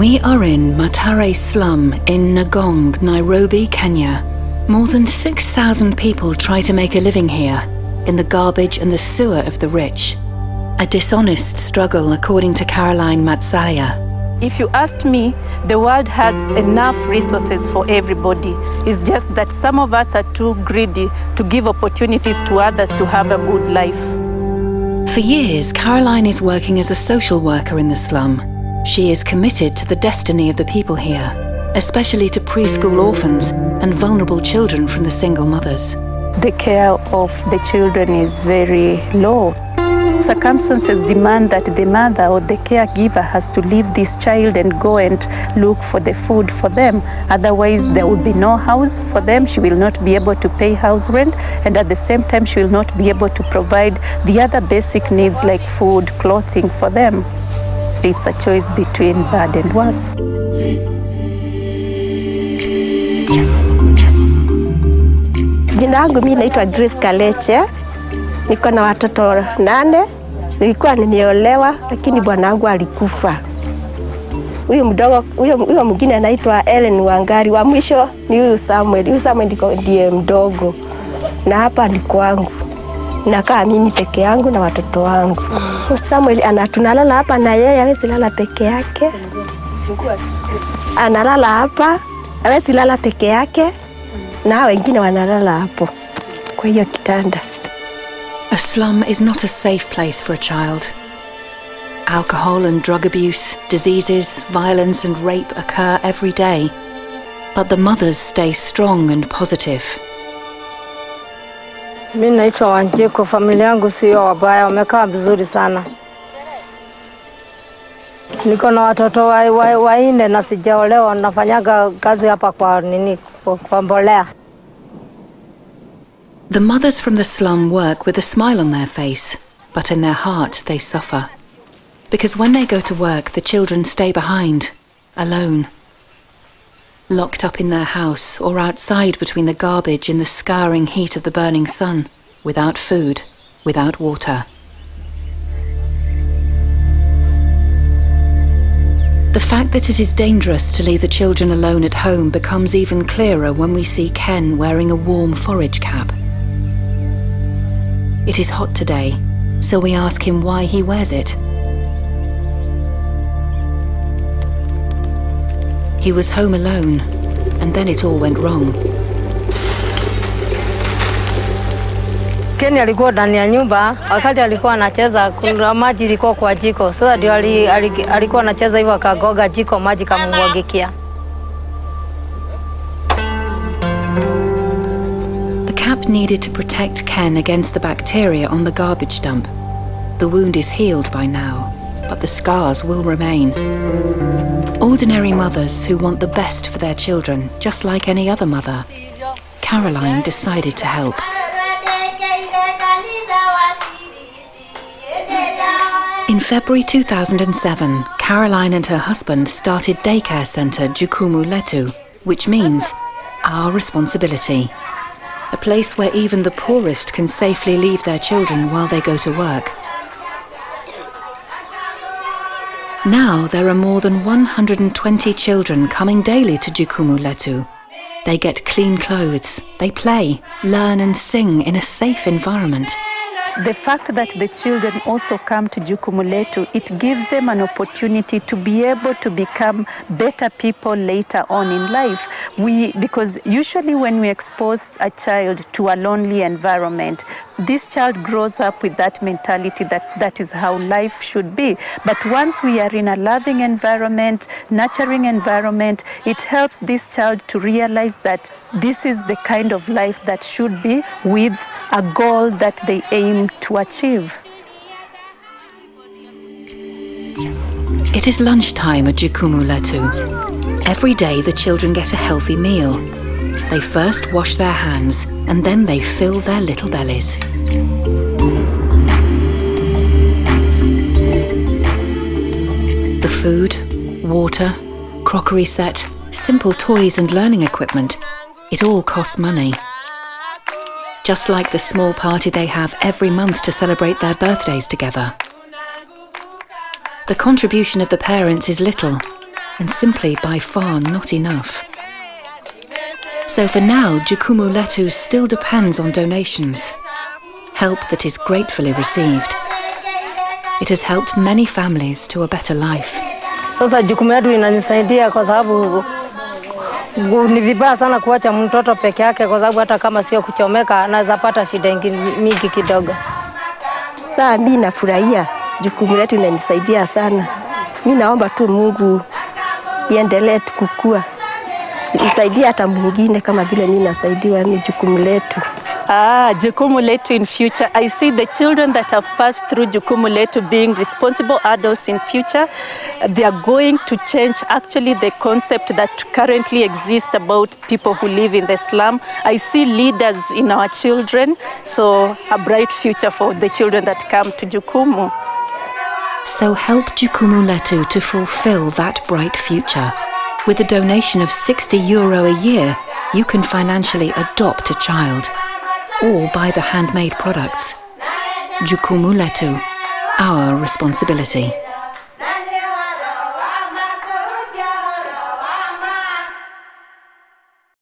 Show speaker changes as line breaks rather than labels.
We are in Mathare slum in Ngong, Nairobi, Kenya. More than 6,000 people try to make a living here, in the garbage and the sewer of the rich. A dishonest struggle, according to Caroline Matsaya.
If you ask me, the world has enough resources for everybody. It's just that some of us are too greedy to give opportunities to others to have a good life.
For years, Caroline is working as a social worker in the slum. She is committed to the destiny of the people here, especially to preschool orphans and vulnerable children from the single mothers.
The care of the children is very low. Circumstances demand that the mother or the caregiver has to leave this child and go and look for the food for them. Otherwise, there will be no house for them. She will not be able to pay house rent, and at the same time, she will not be able to provide the other basic needs like food, clothing for them. It's a choice between bad and worse.
Jina langu mimi naitwa Grace Kaleche. Niko na watoto 8. Nilikuwa nimeolewa lakini bwana wangu alikufa. Huyu mdogo, huyo mwingine anaitwa Ellen Wangari, wa mwisho ni huyu Samuel. Huyu Samuel ndiye mdogo. Na hapa ni kwangu. Nakaa mimi peke yangu na watoto wangu. Samuel tunalala hapa na yeye hawezi lala peke yake. Analala hapa, hawezi lala peke yake. Na wengine wanalala hapo kwa hiyo kitanda.
A slum is not a safe place for a child. Alcohol and drug abuse, diseases, violence and rape occur every day. But the mothers stay strong and positive.
Mimi naitwa Wanjiko, familia yangu sio wabaya, wamekaa vizuri sana. Niko na watoto wanne na sijaolewa, nafanyaga kazi hapa kwa mbolea.
The mothers from the slum work with a smile on their face, but in their heart they suffer. Because when they go to work, the children stay behind, alone. Locked up in their house or outside between the garbage in the scouring heat of the burning sun, without food, without water. The fact that it is dangerous to leave the children alone at home becomes even clearer when we see Ken wearing a warm forage cap. It is hot today, so we ask him why he wears it. He was home alone, and then it all went wrong.
Ken alikuwa ndani ya nyumba, wakati alikuwa anacheza, kuna maji ilikuwa kwa jiko. Sasa ndio alikuwa anacheza hivyo akagoga jiko, maji kamumwagikia.
The cap needed to protect Ken against the bacteria on the garbage dump. The wound is healed by now, but the scars will remain. Ordinary mothers who want the best for their children, just like any other mother. Caroline decided to help. In February 2007, Caroline and her husband started daycare centre Jukumu Letu, which means our responsibility. A place where even the poorest can safely leave their children while they go to work. Now there are more than 120 children coming daily to Jukumu Letu. They get clean clothes, they play, learn and sing in a safe environment.
The fact that the children also come to Jukumu Letu, it gives them an opportunity to be able to become better people later on in life. Because usually when we expose a child to a lonely environment, this child grows up with that mentality that is how life should be. But once we are in a loving environment, nurturing environment, it helps this child to realize that this is the kind of life that should be, with a goal that they aim to achieve.
It is lunchtime at Jukumu Letu. Every day the children get a healthy meal. They first wash their hands and then they fill their little bellies. The food, water, crockery set, simple toys and learning equipment, it all costs money. Just like the small party they have every month to celebrate their birthdays together. The contribution of the parents is little, and simply by far not enough. So for now, Jukumu Letu still depends on donations, help that is gratefully received. It has helped many families to a better life.
Sasa jukumu letu inanisaidia kwa sababu ni vibaya sana kuacha mtoto peke yake, kwa sababu hata kama sio kuchomeka anaweza pata shida mingi kidogo.
Sasa mimi nafurahia jukumu letu inanisaidia sana. Mimi naomba tu Mungu iendelee kukua. Isaidia hata mwingine kama vile mimi nasaidiwa ni jukumu letu.
Jukumu Letu in future. I see the children that have passed through Jukumu Letu being responsible adults in future. They are going to change actually the concept that currently exists about people who live in the slum. I see leaders in our children, so a bright future for the children that come to Jukumu.
So help Jukumu Letu to fulfill that bright future. With a donation of €60 a year, you can financially adopt a child or buy the handmade products. Jukumu Letu, our responsibility.